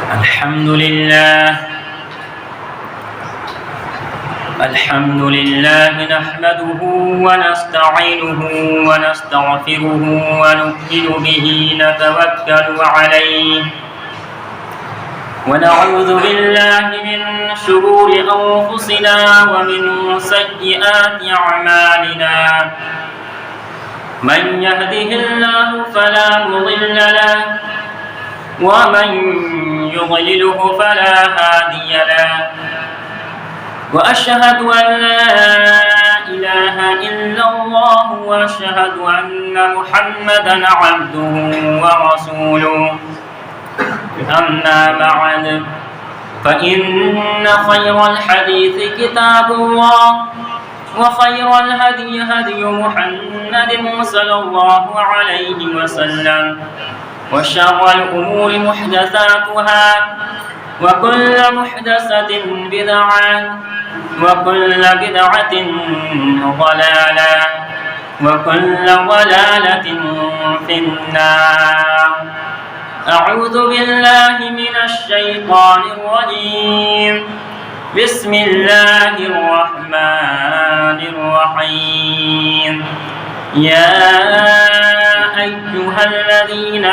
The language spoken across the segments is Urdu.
الحمد لله نحمده ونستعينه ونستغفره ونؤمن به نتوكل عليه ونعوذ بالله من شرور أنفسنا ومن سيئات أعمالنا من يهده الله فلا مضل له ومن يضلله فلا هادي له وأشهد أن لا إله إلا الله وأشهد أن محمدا عبده ورسوله أما بعد فإن خير الحديث كتاب الله وخير الهدي هدي محمد صلى الله عليه وسلم وشر الأمور محدثاتها وكل محدثة بدعة وكل بدعة ضلالة وكل ضلالة في النار. أعوذ بالله من الشيطان الرجيم. بسم الله الرحمن الرحيم. يا أيها الذين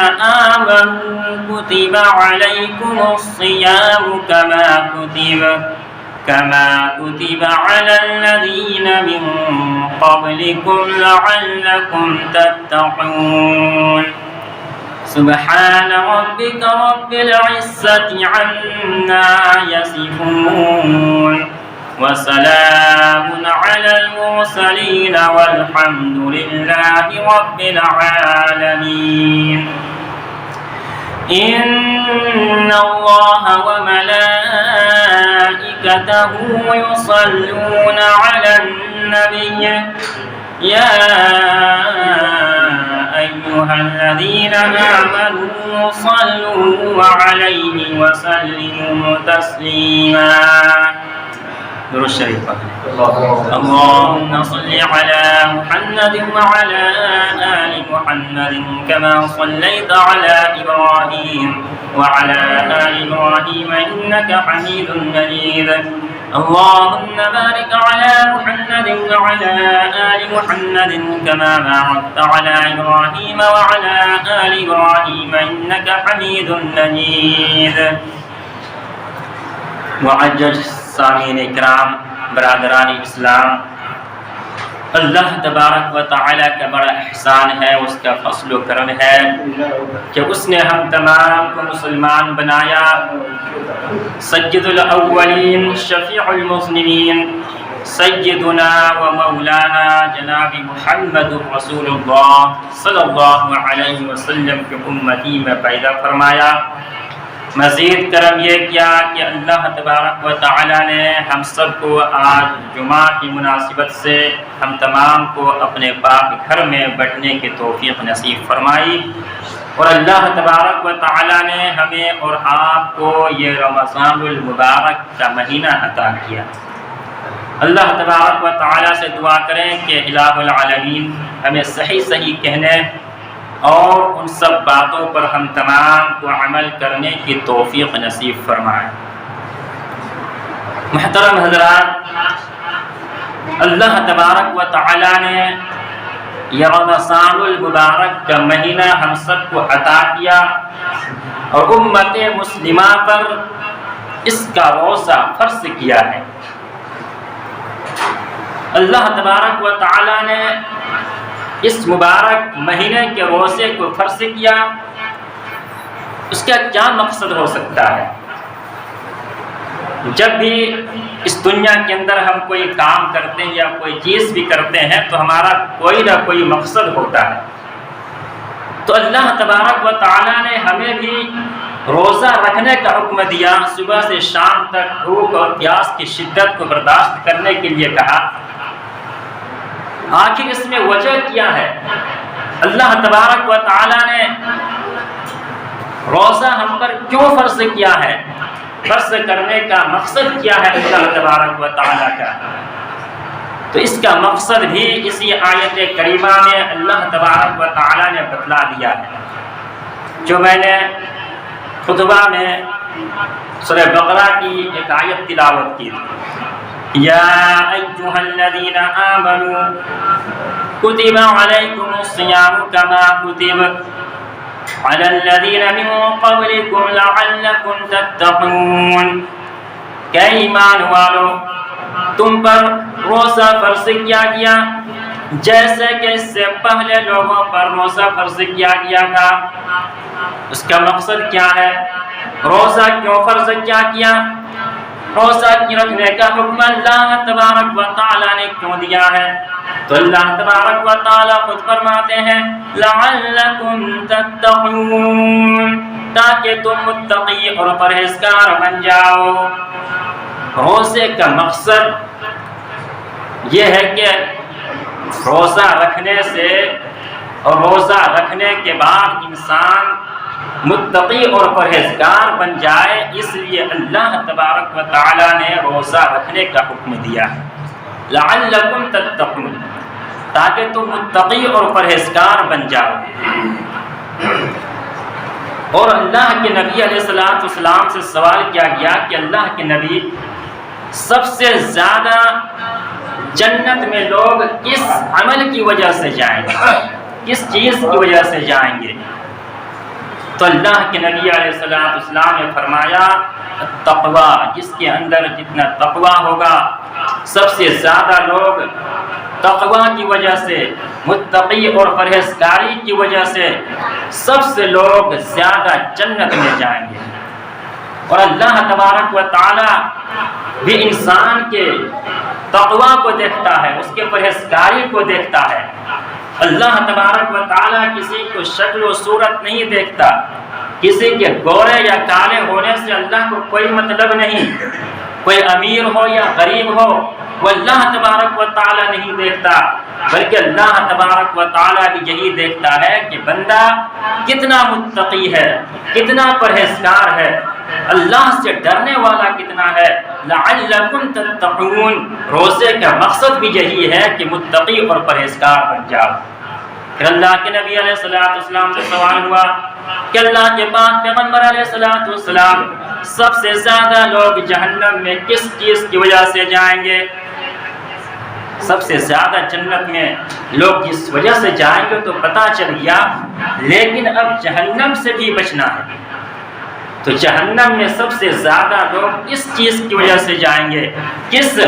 آمنوا كتب عليكم الصيام كما كتب على الذين من قبلكم لعلكم تتقون. سبحان ربك رب العزة عما يصفون وسلام على المرسلين والحمد لله رب العالمين. إن الله وملائكته يصلون على النبي يا أيها الذين آمنوا صلوا عليه وسلموا تسليما. درود شریف اللهم صل على محمد وعلى آل محمد كما صليت على إبراهيم وعلى آل إبراهيم إنك حميد مجيد. اللهم بارك على محمد وعلى آل محمد كما باركت على إبراهيم وعلى آل إبراهيم إنك حميد مجيد. معزز سامعین اکرام، برادران اسلام، اللہ تبارک و تعالیٰ کا بڑا احسان ہے، اس کا فضل و کرم ہے کہ اس نے ہم تمام کو مسلمان بنایا. سید الاولین شفیع المذنبین سیدنا و مولانا جناب محمد رسول اللہ صلی اللہ علیہ وسلم کی امتی میں پیدا فرمایا. مزید کرم یہ کیا کہ اللہ تبارک و تعالیٰ نے ہم سب کو آج جمعہ کی مناسبت سے ہم تمام کو اپنے پاک گھر میں بیٹھنے کی توفیق نصیب فرمائی، اور اللہ تبارک و تعالیٰ نے ہمیں اور آپ کو یہ رمضان المبارک کا مہینہ عطا کیا. اللہ تبارک و تعالیٰ سے دعا کریں کہ الہ العالمین ہمیں صحیح کہنے اور ان سب باتوں پر ہم تمام کو عمل کرنے کی توفیق نصیب فرمائے. محترم حضرات، اللہ تبارک و تعالی نے یہ رمضان المبارک کا مہینہ ہم سب کو عطا کیا اور امت مسلمہ پر اس کا روزہ فرض کیا ہے. اللہ تبارک و تعالی نے اس مبارک مہینے کے روزے کو فرض کیا. اس کا کیا مقصد ہو سکتا ہے؟ جب بھی اس دنیا کے اندر ہم کوئی کام کرتے ہیں یا کوئی چیز بھی کرتے ہیں تو ہمارا کوئی نہ کوئی مقصد ہوتا ہے. تو اللہ تبارک و تعالیٰ نے ہمیں بھی روزہ رکھنے کا حکم دیا، صبح سے شام تک بھوک اور پیاس کی شدت کو برداشت کرنے کے لیے کہا. آخر اس میں وجہ کیا ہے؟ اللہ تبارک و تعالیٰ نے روزہ ہم پر کیوں فرض کیا ہے؟ فرض کرنے کا مقصد کیا ہے اللہ تبارک و تعالیٰ کا؟ تو اس کا مقصد بھی اسی آیت کریمہ میں اللہ تبارک و تعالیٰ نے بتلا دیا ہے، جو میں نے خطبہ میں سورہ بقرہ کی ایک آیت تلاوت کی، یا ایھا الذین آمنوا کتب علیکم الصیام کما کتب علی الذین من قبلکم لعلکم تتقون، کہ ایمان والو تم پر روزہ فرض کیا گیا جیسے کہ اس سے پہلے لوگوں پر روزہ فرض کیا گیا تھا۔ اس کا مقصد کیا ہے؟ روزہ کیوں فرض کیا؟ روزہ رکھنے کا حکم اللہ تبارک و تعالیٰ نے کیوں دیا ہے؟ تو اللہ تبارک و تعالیٰ خود فرماتے ہیں لعلکم تتقون، تاکہ تم متقی اور پرہیزگار بن جاؤ۔ روزے کا مقصد یہ ہے کہ روزہ رکھنے سے اور روزہ رکھنے کے بعد انسان متقی اور پرہیزگار بن جائے، اس لیے اللہ تبارک و تعالیٰ نے روزہ رکھنے کا حکم دیا ہے لعلکم تتقون، تاکہ تم متقی اور پرہیزگار بن جاؤ۔ اور اللہ کے نبی علیہ السلام سے سوال کیا گیا کہ اللہ کے نبی سب سے زیادہ جنت میں لوگ کس عمل کی وجہ سے جائیں گے، کس چیز کی وجہ سے جائیں گے؟ تو اللہ کے نبی علیہ السلام نے فرمایا تقوی، جس کے اندر جتنا تقوی ہوگا سب سے زیادہ لوگ تقوی کی وجہ سے، متقی اور پرہیزگاری کی وجہ سے سب سے لوگ زیادہ جنت میں جائیں گے۔ اور اللہ تبارک و تعالی بھی انسان کے تقوی کو دیکھتا ہے، اس کے پرہیزگاری کو دیکھتا ہے۔ اللہ تبارک و تعالی کسی کو شکل و صورت نہیں دیکھتا، کسی کے گورے یا کالے ہونے سے اللہ کو کوئی مطلب نہیں، کوئی امیر ہو یا غریب ہو وہ اللہ تبارک و تعالی نہیں دیکھتا، بلکہ اللہ تبارک و تعالی بھی یہی دیکھتا ہے کہ بندہ کتنا متقی ہے، کتنا پرہیزگار ہے، اللہ سے ڈرنے والا کتنا ہے۔ لعلکم تتقون، روزے کا مقصد بھی یہی ہے کہ متقی اور پرہیزگار بن جاؤ۔ پھر اللہ کے نبی علیہ السلام سے سوال ہوا کہ اللہ کے پاک پیغمبر علیہ السلام سب سے زیادہ لوگ جہنم میں کس چیز کی وجہ سے جائیں گے؟ سب سے زیادہ جنت میں لوگ جس وجہ سے جائیں گے تو پتہ چل گیا، لیکن اب جہنم سے بھی بچنا ہے۔ تو جہنم میں سب سے زیادہ لوگ کس چیز کی وجہ سے جائیں گے، کس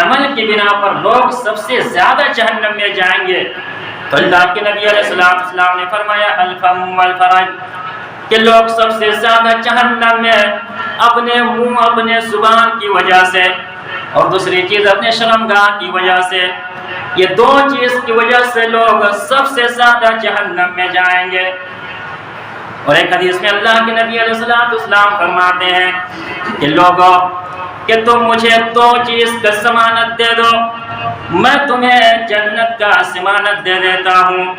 عمل کی بنا پر لوگ سب سے زیادہ جہنم میں جائیں گے؟ تو اللہ کے نبی علیہ السلام نے فرمایا الفم والفرج، کہ لوگ سب سے زیادہ جہنم میں اپنے منہ، اپنے زبان کی وجہ سے، اور دوسری چیز اپنے شرمگاہ کی وجہ سے، یہ دو چیز کی وجہ سے لوگ سب سے زیادہ جہنم میں جائیں گے۔ اور ایک حدیث میں اللہ کے نبی علیہ السلام فرماتے ہیں کہ لوگوں کہ تم مجھے دو چیز کا ضمانت دے دو، میں تمہیں جنت کا ضمانت دے دیتا ہوں۔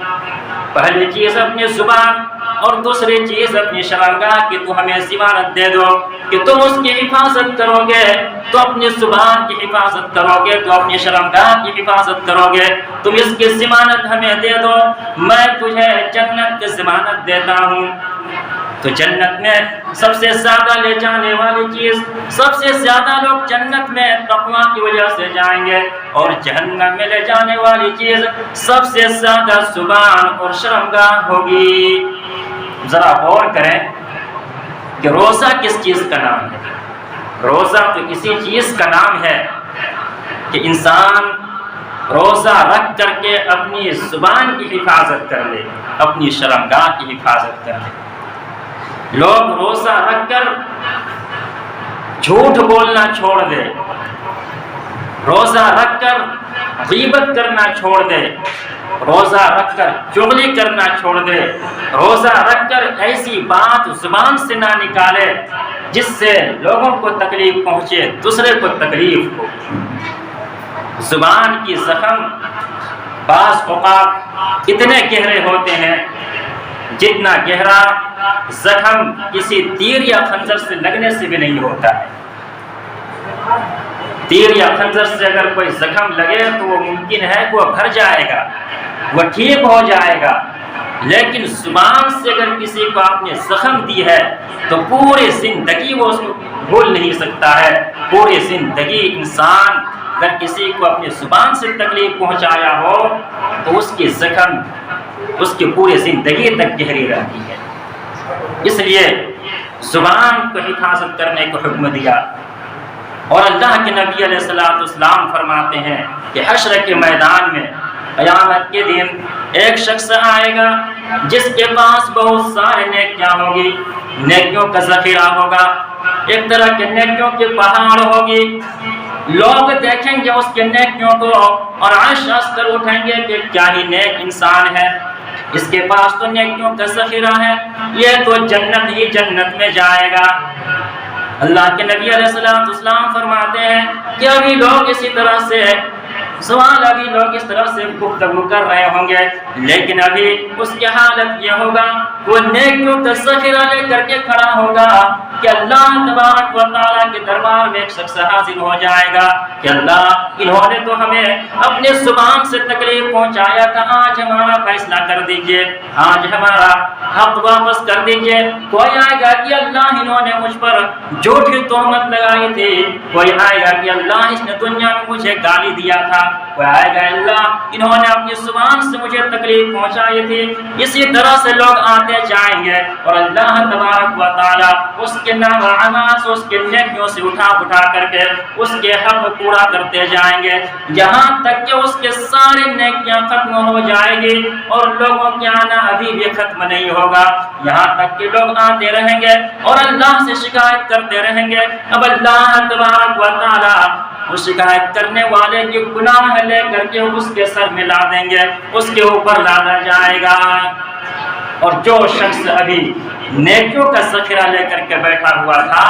پہلی چیز اپنی زبان اور دوسری چیز اپنی شرمگاہ کی تو ہمیں ضمانت دے دو کہ تم اس کی حفاظت کرو گے، تو اپنی زبان کی حفاظت کرو گے، تو اپنی شرمگاہ کی حفاظت کرو گے، تم اس کی ضمانت ہمیں دے دو، میں تجھے جنت کی ضمانت دیتا ہوں۔ تو جنت میں سب سے زیادہ لے جانے والی چیز، سب سے زیادہ لوگ جنت میں تقویٰ کی وجہ سے جائیں گے، اور جہنم میں لے جانے والی چیز سب سے زیادہ زبان اور شرمگاہ ہوگی۔ ذرا غور کریں کہ روزہ کس چیز کا نام ہے؟ روزہ تو کسی چیز کا نام ہے کہ انسان روزہ رکھ کر کے اپنی زبان کی حفاظت کر لے، اپنی شرمگاہ کی حفاظت کر لے۔ لوگ روزہ رکھ کر جھوٹ بولنا چھوڑ دے، روزہ رکھ کر غیبت کرنا چھوڑ دے، روزہ رکھ کر چغلی کرنا چھوڑ دے، روزہ رکھ کر ایسی بات زبان سے نہ نکالے جس سے لوگوں کو تکلیف پہنچے، دوسرے کو تکلیف ہو۔ زبان کی زخم بعض اوقات اتنے گہرے ہوتے ہیں جتنا گہرا زخم کسی تیر یا خنجر سے لگنے سے بھی نہیں ہوتا ہے۔ تیر یا خنجر سے اگر کوئی زخم لگے تو وہ ممکن ہے کہ وہ بھر جائے گا، وہ ٹھیک ہو جائے گا، لیکن زبان سے اگر کسی کو آپ نے زخم دی ہے تو پوری زندگی وہ اس کو بھول نہیں سکتا ہے۔ پوری زندگی انسان اگر کسی کو اپنی زبان سے تکلیف پہنچایا ہو تو اس کی زخم اس کی پوری زندگی تک گہری رہتی ہے۔ اس لیے زبان کو حفاظت کرنے کو حکم دیا۔ اور اللہ کے نبی علیہ السلام فرماتے ہیں کہ حشر کے میدان میں قیامت کے دن ایک شخص آئے گا جس کے پاس بہت سارے نیکیاں ہوں گی، نیکیوں کا ذخیرہ ہوگا، ایک طرح کے نیکیوں کے پہاڑ ہوگی۔ لوگ دیکھیں گے اس کے نیکیوں کو اور عرش کر اٹھیں گے کہ کیا ہی نیک انسان ہے، اس کے پاس تو نیکیوں کا ذخیرہ ہے، یہ تو جنت ہی جنت میں جائے گا۔ اللہ کے نبی علیہ السلام فرماتے ہیں کہ ابھی لوگ اسی طرح سے ابھی لوگ اس طرح سے گفتگو کر رہے ہوں گے، لیکن ابھی اس کی حالت یہ ہوگا وہ نیکیوں کا ذخیرہ لے کر کے کھڑا ہوگا کہ اللہ تبارک و تعالیٰ کے دربار میں ایک شخص حاضر ہو جائے گا کہ اللہ انہوں نے تو ہمیں اپنے زبان سے تکلیف پہنچایا تھا، آج ہمارا فیصلہ کر دیجئے، آج ہمارا حق واپس کر دیجئے۔ کوئی آئے گا کہ اللہ انہوں نے مجھ پر جھوٹی تہمت لگائی تھی، کوئی آئے گا کہ اللہ اس نے دنیا میں مجھے گالی دیا تھا، کوئی آئے گا اللہ انہوں نے اپنی زبان سے مجھے تکلیف پہنچائی تھی۔ اسی طرح سے لوگ آتے جائیں گے اور اللہ تبارک و تعالیٰ اس کے نام اعمال اس کے نیکیوں سے اٹھا کر کے اس کے حق پورا کرتے جائیں گے، یہاں تک کہ اس کے سارے نیکیاں ختم ہو جائیں گی اور لوگوں کے آنا ابھی بھی ختم نہیں ہوگا، یہاں تک کہ لوگ آتے رہیں گے اور اللہ سے شکایت کرتے رہیں گے۔ اب اللہ تبارک و تعالیٰ اس شکایت کرنے والے کی گناہ لے کر کے اس کے سر میں لا دیں گے، اس کے اوپر لادا جائے گا۔ اور جو شخص ابھی نیکیوں کا ذخیرہ لے کر کے بیٹھا ہوا تھا،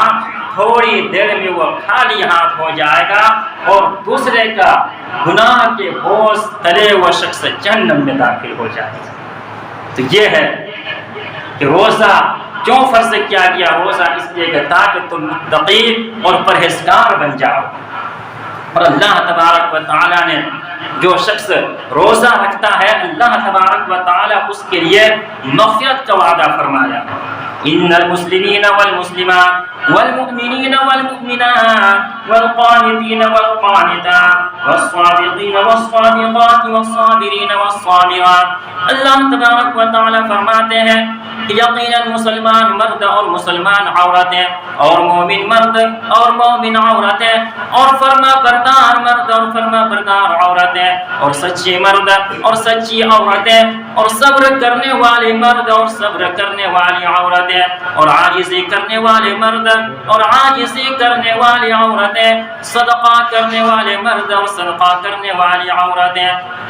تھوڑی دیر میں وہ خالی ہاتھ ہو جائے گا اور دوسرے کا گناہ کے بوجھ تلے وہ شخص جہنم میں داخل ہو جائے گا۔ تو یہ ہے کہ روزہ کیوں فرض کیا گیا؟ روزہ اس لیے کہ تاکہ تم متقی اور پرہیزگار بن جاؤ۔ اور اللہ تبارک و تعالیٰ نے جو شخص روزہ رکھتا ہے اللہ تبارک و تعالیٰ اس کے لیے مغفرت کا وعدہ فرمایا۔ ان المسلمین والمسلمات والمؤمنین والمؤمنات والقانتین والقانتات والصادقین والصادقات والصابرین والصابرات، اللہ تبارک و تعالیٰ فرماتے ہیں کہ یقیناً مسلمان مرد اور مسلمان عورتیں اور مومن مرد اور مومن عورتیں اور فرما بردار مرد اور فرما بردار عورتیں اور سچے مرد اور سچی عورتیں اور صبر کرنے والے مرد اور صبر کرنے والی عورتیں اور عاجزی کرنے والے مرد اور عاجزی کرنے والی عورتیں، صدقہ کرنے والے مرد اور صدقہ کرنے والی عورتیں،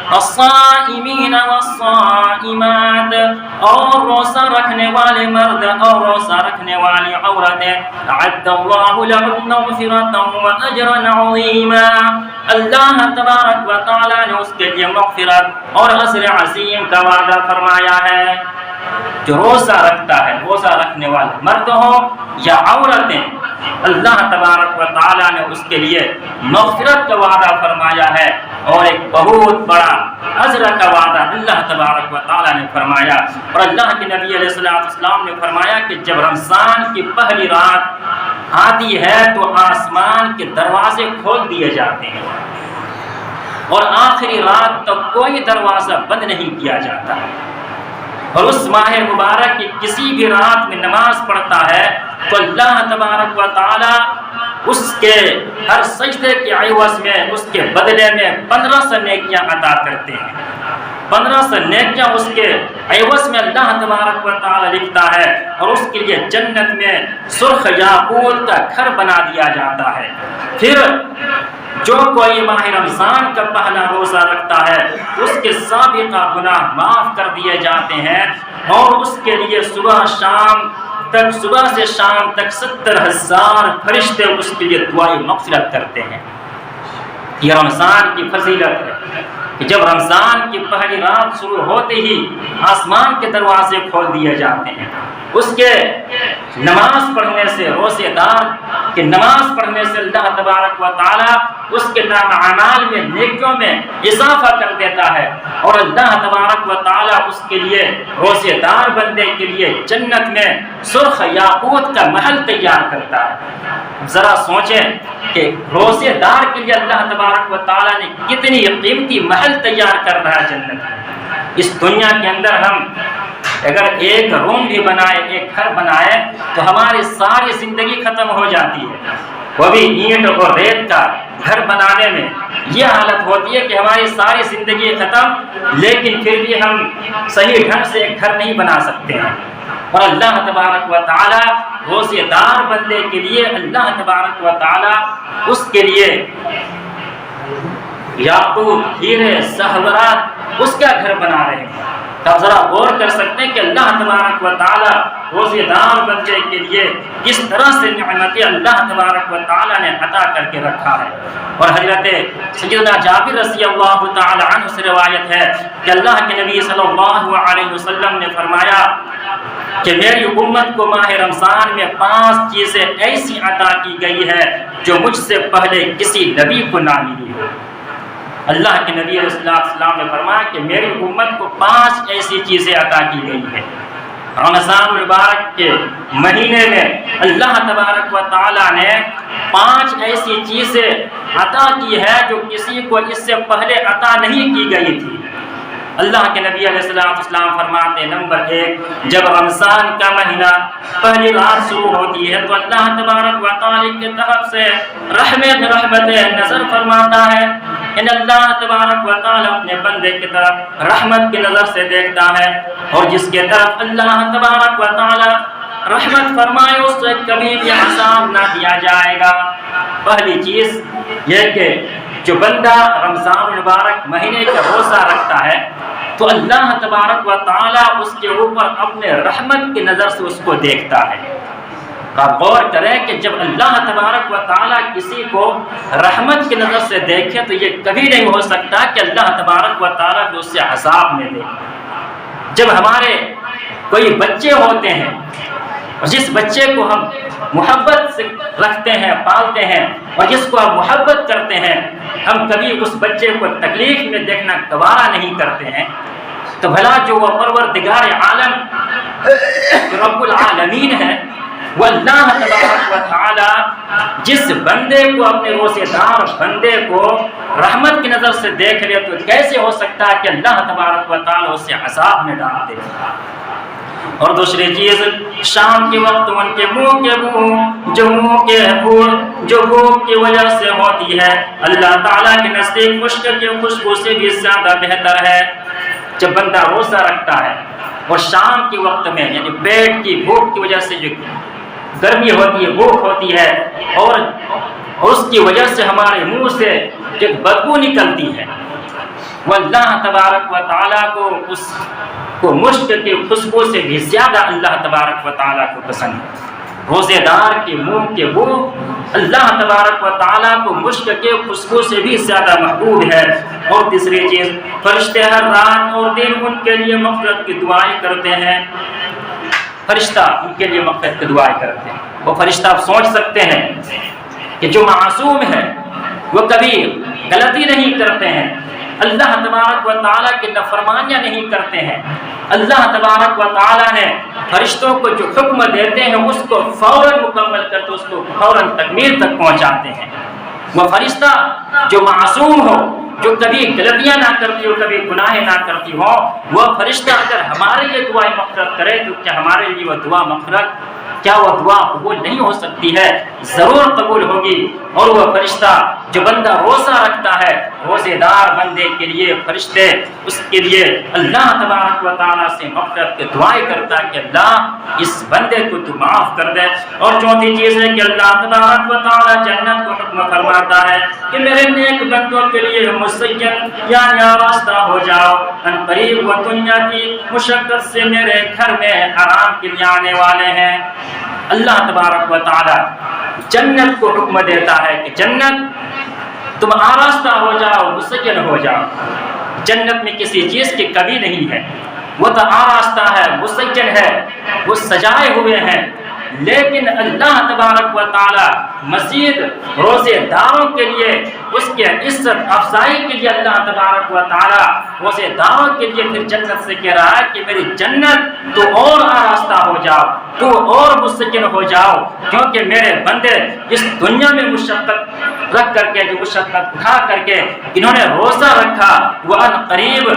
الصائمین والصائمات اور روزہ رکھنے والے مرد اور روزہ رکھنے والی عورتیں، اعد اللہ لهم مغفرۃ واجرا عظیما، اللہ تبارک و تعالیٰ نے اس کے لیے مغفرت اور اجر عظیم کا وعدہ فرمایا ہے۔ جو روزہ رکھتا ہے، روزہ رکھنے والے مرد ہوں یا عورتیں، اللہ تبارک و تعالیٰ نے اس کے لیے مغفرت کا وعدہ فرمایا ہے اور ایک بہت بڑا اجر کا وعدہ اللہ تبارک و تعالیٰ نے فرمایا۔ اور اللہ کے نبی علیہ السلام نے فرمایا کہ جب رمضان کی پہلی رات آتی ہے تو آسمان کے دروازے کھول دیے جاتے ہیں اور آخری رات تک کوئی دروازہ بند نہیں کیا جاتا، اور اس ماہ مبارک کی کسی بھی رات میں نماز پڑھتا ہے تو اللہ تبارک و تعالیٰ اس کے ہر سجدے کے عوض میں اس کے بدلے میں 1500 نیکیاں عطا کرتے ہیں۔ 1500 نیکیاں اس کے عوض میں اللہ تبارک و تعالیٰ لکھتا ہے اور اس کے لیے جنت میں سرخ یاقوت کا گھر بنا دیا جاتا ہے۔ پھر جو کوئی ماہ رمضان کا پہلا روزہ رکھتا ہے اس کے سابقہ گناہ معاف کر دیے جاتے ہیں اور اس کے لیے صبح سے شام تک 70,000 فرشتے اس کے لیے دعائیں مغفرت کرتے ہیں۔ یہ رمضان کی فضیلت ہے کہ جب رمضان کی پہلی رات شروع ہوتے ہی آسمان کے دروازے کھول دیے جاتے ہیں، اس کے نماز پڑھنے سے روزے دار کہ نماز پڑھنے سے اللہ تبارک و تعالیٰ اس کے اعمال میں نیکیوں میں اضافہ کر دیتا ہے، اور اللہ تبارک و تعالیٰ اس کے لیے روزے دار بندے کے لیے جنت میں سرخ یاقوت کا محل تیار کرتا ہے۔ ذرا سوچیں کہ روزے دار کے لیے اللہ تبارک و تعالیٰ نے کتنی قیمتی محل تیار کر رہا ہے جنت میں۔ اس دنیا کے اندر ہم اگر ایک روم بھی بنائے، ایک گھر بنائے، تو ہماری ساری زندگی ختم ہو جاتی ہے، وہ بھی اینٹ اور ریت کا گھر بنانے میں یہ حالت ہوتی ہے کہ ہماری ساری زندگی ختم، لیکن پھر بھی ہم صحیح ڈھنگ سے ایک گھر نہیں بنا سکتے ہیں۔ اور اللہ تبارک و تعالیٰ روزے دار بندے کے لیے اللہ تبارک و تعالیٰ اس کے لیے یاقوت، ہیرے، زیورات اس کا گھر بنا رہے ہیں۔ تو آپ ذرا غور کر سکتے ہیں کہ اللہ تبارک و تعالیٰ روزے دار بندے کے لیے کس طرح سے نعمتیں اللہ تبارک و تعالیٰ نے عطا کر کے رکھا ہے۔ اور حضرت سیدنا جابر رضی اللہ تعالی عنہ سے روایت ہے کہ اللہ کے نبی صلی اللہ علیہ وسلم نے فرمایا کہ میری امت کو ماہ رمضان میں 5 چیزیں ایسی عطا کی گئی ہے جو مجھ سے پہلے کسی نبی کو نہ ملی ہو۔ اللہ کے نبی علیہ السلام نے فرمایا کہ میری امت کو 5 ایسی چیزیں عطا کی گئی ہیں۔ رمضان المبارک کے مہینے میں اللہ تبارک و تعالیٰ نے 5 ایسی چیزیں عطا کی ہے جو کسی کو اس سے پہلے عطا نہیں کی گئی تھی۔ اللہ کے نبی علیہ السلام فرماتے ہیں، نمبر 1، جب رمضان کا مہینہ پہلی رات شروع ہوتی ہے تو اللہ تبارک و تعالی کی طرف سے رحمت نظر فرماتا ہے۔ ان اللہ تبارک و تعالی اپنے بندے کی طرف رحمت کی نظر سے دیکھتا ہے، اور جس کے طرف اللہ تبارک و تعالی رحمت فرمائے اس سے کبھی بھی عذاب نہ دیا جائے گا۔ پہلی چیز یہ کہ جو بندہ رمضان المبارک مہینے کا روزہ رکھتا ہے تو اللہ تبارک و تعالیٰ اس کے اوپر اپنے رحمت کی نظر سے اس کو دیکھتا ہے۔ آپ غور کریں کہ جب اللہ تبارک و تعالیٰ کسی کو رحمت کی نظر سے دیکھے تو یہ کبھی نہیں ہو سکتا کہ اللہ تبارک و تعالیٰ بھی اس سے عذاب میں دے۔ جب ہمارے کوئی بچے ہوتے ہیں اور جس بچے کو ہم محبت سے رکھتے ہیں، پالتے ہیں، اور جس کو ہم محبت کرتے ہیں، ہم کبھی اس بچے کو تکلیف میں دیکھنا گوارا نہیں کرتے ہیں، تو بھلا جو وہ پروردگار عالم رب العالمین ہے، وہ اللہ تبارک و تعالی جس بندے کو، اپنے روزے دار بندے کو رحمت کی نظر سے دیکھ لے تو کیسے ہو سکتا ہے کہ اللہ تبارک و تعالی اسے عذاب میں ڈال دے۔ اور دوسری چیز، شام کے وقت ان کے منہ کے جو بھوک کی وجہ سے ہوتی ہے، اللہ تعالیٰ کے نزدیک مشک کی خوشبو سے بھی زیادہ بہتر ہے۔ جب بندہ روزہ رکھتا ہے اور شام کے وقت میں یعنی پیٹ کی بھوک کی وجہ سے جو گرمی ہوتی ہے، بھوک ہوتی ہے، اور اس کی وجہ سے ہمارے منہ سے ایک بدبو نکلتی ہے، وہ اللہ تبارک و تعالیٰ کو اس کو مشک کی خوشبو سے بھی زیادہ اللہ تبارک و تعالیٰ کو پسند ہے۔ روزے دار کے منہ کے بو اللہ تبارک و تعالیٰ کو مشک کے خوشبو سے بھی زیادہ محبوب ہے۔ اور تیسری چیز، فرشتے ہر رات اور دن ان کے لیے مغفرت کی دعائیں کرتے ہیں۔ فرشتہ ان کے لیے مغفرت کی دعائیں کرتے ہیں۔ وہ فرشتہ آپ سوچ سکتے ہیں کہ جو معصوم ہے وہ کبھی غلطی نہیں کرتے ہیں، اللہ تبارک و تعالیٰ کی نافرمانیاں نہیں کرتے ہیں، اللہ تبارک و تعالیٰ نے فرشتوں کو جو حکم دیتے ہیں اس کو فوراً مکمل کرتے، اس کو فوراً تکمیل تک پہنچاتے ہیں۔ وہ فرشتہ جو معصوم ہو، جو کبھی غلطیاں نہ کرتی ہو، کبھی گناہ نہ کرتی ہو، وہ فرشتہ اگر ہمارے لیے دعا مغفرت کرے تو کیا ہمارے لیے وہ دعا مغفرت، کیا وہ دعا قبول نہیں ہو سکتی ہے؟ ضرور قبول ہوگی۔ اور وہ فرشتہ جو بندہ روزہ رکھتا ہے، روزے دار بندے کے لیے فرشتے اس کے لیے اللہ تبارک و تعالیٰ سے مغفرت کی دعائیں کرتا ہے کہ اللہ اس بندے کو تو معاف کر دے۔ اور چوتھی چیز ہے کہ اللہ تبارک و تعالیٰ جنت کو حکم فرماتا ہے کہ میرے نیک بندوں کے لیے مسین یعنی آراستہ ہو جاؤ، ان قریب و دنیا کی مشقت سے میرے گھر میں آرام کے لیے آنے والے ہیں۔ اللہ تبارک و تعالیٰ جنت کو حکم دیتا ہے کہ جنت تم آراستہ ہو جاؤ، مسین ہو جاؤ۔ جنت میں کسی چیز کی کمی نہیں ہے، وہ تو آراستہ ہے، مسین ہے، وہ سجائے ہوئے ہیں۔ لیکن اللہ تبارک و تعالی مزید روزے داروں کے لیے اس کے عزت افزائی کے لیے اللہ تبارک و تعالی روزے داروں کے لیے پھر جنت سے کہہ رہا ہے کہ میری جنت تو اور آراستہ ہو جاؤ، تو اور مستقل ہو جاؤ، کیونکہ میرے بندے اس دنیا میں مشقت رکھ کر کے، جو مشقت اٹھا کر کے انہوں نے روزہ رکھا، وہ ان قریب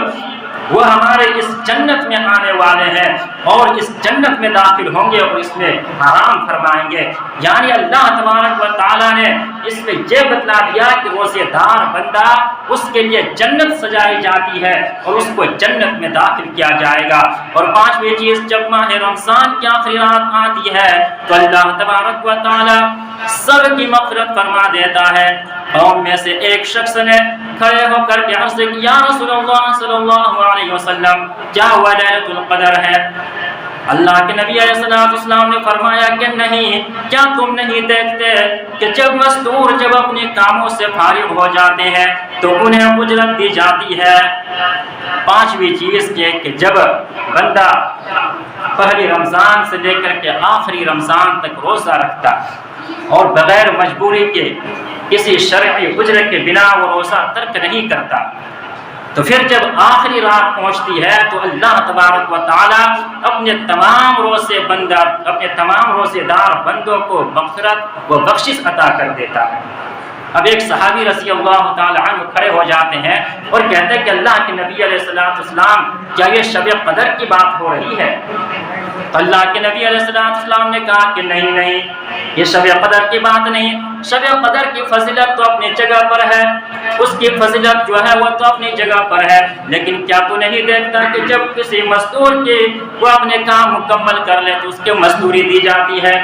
وہ ہمارے اس جنت میں آنے والے ہیں اور اس جنت میں داخل ہوں گے اور اس میں آرام فرمائیں گے۔ یعنی اللہ تبارک و تعالیٰ نے اس میں یہ بتلا دیا کہ روزے دار بندہ اس کے لیے جنت سجائی جاتی ہے اور اس کو جنت میں داخل کیا جائے گا۔ اور پانچویں چیز، جب ماہ رمضان کی آخری رات آتی ہے تو اللہ تبارک و تعالیٰ سب کی مغفرت فرما دیتا ہے۔ قوم میں سے ایک شخص نے کھڑے ہو کر کے عرض کیا، یا رسول اللہ صلی اللہ علیہ وسلم، کیا ہوا لیلۃ القدر ہے؟ اللہ کے نبی علیہ السلام نے فرمایا کہ نہیں، کیا تم نہیں دیکھتے کہ جب مزدور جب اپنے کاموں سے فارغ ہو جاتے ہیں تو انہیں اجرت دی جاتی ہے۔ پانچویں چیز یہ کہ جب بندہ پہلی رمضان سے لے کر کے آخری رمضان تک روزہ رکھتا اور بغیر مجبوری کے کسی شرعی اجرت کے بنا وہ روزہ ترک نہیں کرتا، تو پھر جب آخری رات پہنچتی ہے تو اللہ تبارک و تعالیٰ اپنے تمام روزے دار بندوں کو مغفرت و بخشش عطا کر دیتا ہے۔ اب ایک صحابی رضی اللہ تعالی عنہ کھڑے ہو جاتے ہیں اور کہتے ہیں کہ اللہ کے نبی علیہ السلام، کیا یہ شب قدر کی بات ہو رہی ہے؟ تو اللہ کے نبی علیہ السلام نے کہا کہ نہیں، یہ شب قدر کی بات نہیں، شب قدر کی فضیلت تو اپنی جگہ پر ہے، اس کی فضیلت جو ہے وہ تو اپنی جگہ پر ہے، لیکن کیا تو نہیں دیکھتا کہ جب کسی مزدور کی وہ اپنے کام مکمل کر لے تو اس کے مزدوری دی جاتی ہے۔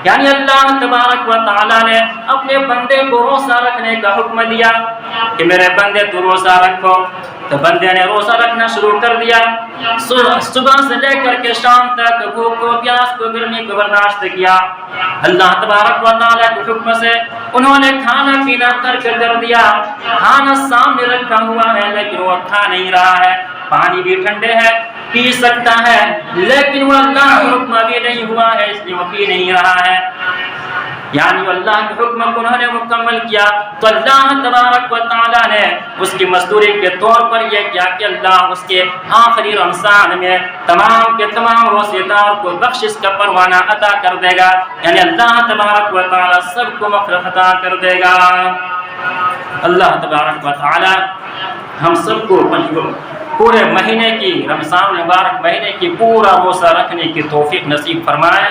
یعنی اللہ تبارک و تعالیٰ نے اپنے بندے کو روزہ رکھنے کا حکم دیا کہ میرے بندے تو روزہ رکھو، تو بندے نے روزہ رکھنا شروع کر دیا۔ صبح سے لے کر کے شام تک بھوک کو، پیاس کو، گرمی کو برداشت کیا۔ اللہ تبارک و تعالیٰ کے حکم سے انہوں نے کھانا پینا ترک کر دیا۔ کھانا سامنے رکھا ہوا ہے لیکن وہ کھا نہیں رہا ہے، پانی بھی ٹھنڈے ہے، پی سکتا ہے، لیکن وہ اللہ کا حکم ابھی نہیں ہوا ہے اس لیے وہ پی نہیں رہا ہے۔ یعنی اللہ کے حکم کو انہوں نے مکمل کیا تو اللہ تبارک و تعالیٰ نے اس کی مزدوری کے طور پر یہ کیا کہ اللہ اس کے آخری رمضان میں تمام کے تمام روزے دار کو بخشش کا پروانہ عطا کر دے گا۔ یعنی اللہ تبارک و تعالیٰ سب کو مغفرت عطا کر دے گا۔ اللہ تبارک و تعالیٰ ہم سب کو پورے مہینے کی، رمضان المبارک مہینے کی پورا روزہ رکھنے کی توفیق نصیب فرمائے۔